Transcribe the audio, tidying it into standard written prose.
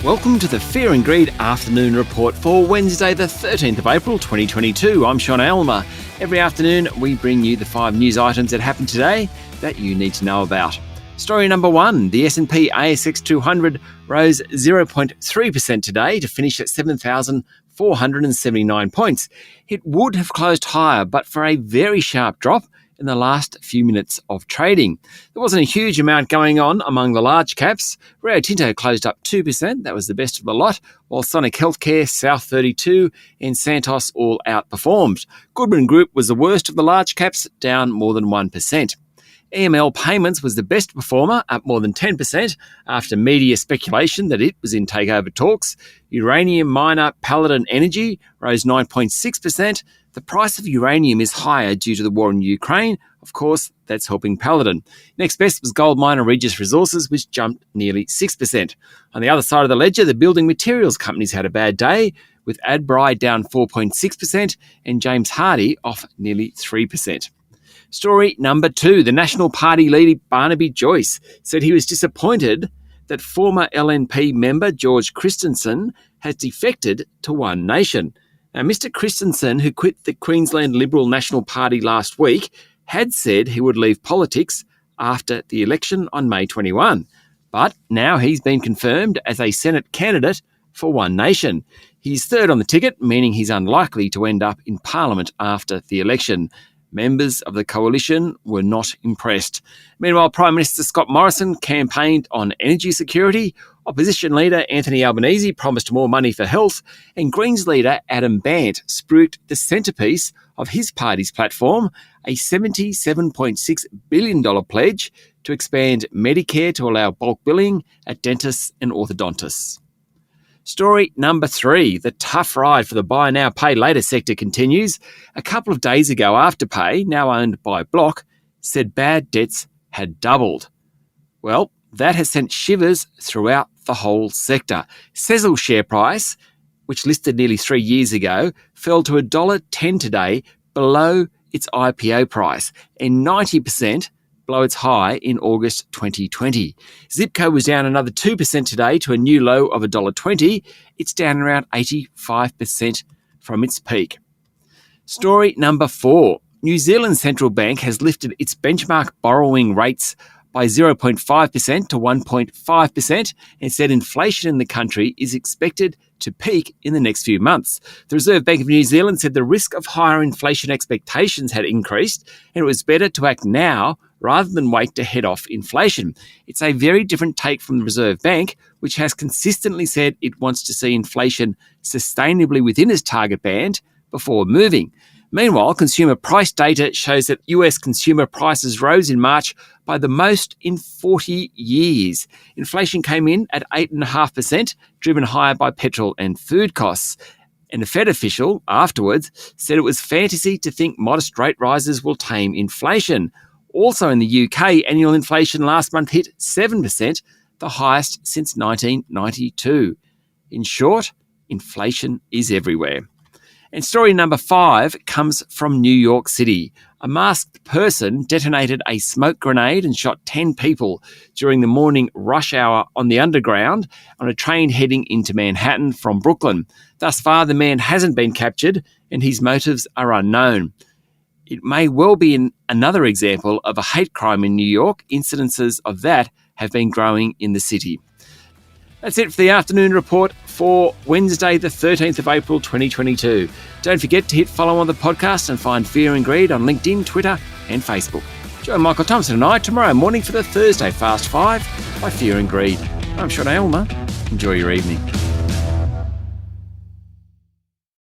Welcome to the Fear and Greed Afternoon Report for Wednesday the 13th of April 2022. I'm Sean Aylmer. Every afternoon we bring you the 5 news items that happened today that you need to know about. Story number 1, the S&P ASX 200 rose 0.3% today to finish at 7,479 points. It would have closed higher but for a very sharp drop in the last few minutes of trading. There wasn't a huge amount going on among the large caps. Rio Tinto closed up 2%, that was the best of the lot, while Sonic Healthcare, South32 and Santos all outperformed. Goodman Group was the worst of the large caps, down more than 1%. EML Payments was the best performer, up more than 10% after media speculation that it was in takeover talks. Uranium miner Paladin Energy rose 9.6%. The price of uranium is higher due to the war in Ukraine. Of course, that's helping Paladin. Next best was gold miner Regis Resources, which jumped nearly 6%. On the other side of the ledger, the building materials companies had a bad day, with Adbri down 4.6% and James Hardie off nearly 3%. Story number 2, the National Party leader Barnaby Joyce said he was disappointed that former LNP member George Christensen has defected to One Nation. Now, Mr. Christensen, who quit the Queensland Liberal National Party last week, had said he would leave politics after the election on May 21. But now he's been confirmed as a Senate candidate for One Nation. He's third on the ticket, meaning he's unlikely to end up in Parliament after the election. Members of the coalition were not impressed. Meanwhile, Prime Minister Scott Morrison campaigned on energy security. Opposition leader Anthony Albanese promised more money for health, and Greens leader Adam Bandt spruiked the centrepiece of his party's platform, a $77.6 billion pledge to expand Medicare to allow bulk billing at dentists and orthodontists. Story number 3, the tough ride for the buy now, pay later sector continues. A couple of days ago, Afterpay, now owned by Block, said bad debts had doubled. Well, that has sent shivers throughout the whole sector. Sezzle's share price, which listed nearly 3 years ago, fell to $1.10 today, below its IPO price, and 90% below its high in August 2020. Zipco was down another 2% today to a new low of $1.20. It's down around 85% from its peak. Story number 4. New Zealand Central Bank has lifted its benchmark borrowing rates by 0.5% to 1.5% and said inflation in the country is expected to peak in the next few months. The Reserve Bank of New Zealand said the risk of higher inflation expectations had increased and it was better to act now rather than wait to head off inflation. It's a very different take from the Reserve Bank, which has consistently said it wants to see inflation sustainably within its target band before moving. Meanwhile, consumer price data shows that US consumer prices rose in March by the most in 40 years. Inflation came in at 8.5%, driven higher by petrol and food costs. And a Fed official afterwards said it was fantasy to think modest rate rises will tame inflation. Also in the UK, annual inflation last month hit 7%, the highest since 1992. In short, inflation is everywhere. And story number 5 comes from New York City. A masked person detonated a smoke grenade and shot 10 people during the morning rush hour on the Underground on a train heading into Manhattan from Brooklyn. Thus far, the man hasn't been captured and his motives are unknown. It may well be another example of a hate crime in New York. Incidences of that have been growing in the city. That's it for the afternoon report for Wednesday, the 13th of April, 2022. Don't forget to hit follow on the podcast and find Fear and Greed on LinkedIn, Twitter and Facebook. Join Michael Thompson and I tomorrow morning for the Thursday Fast 5 by Fear and Greed. I'm Sean Aylmer. Enjoy your evening.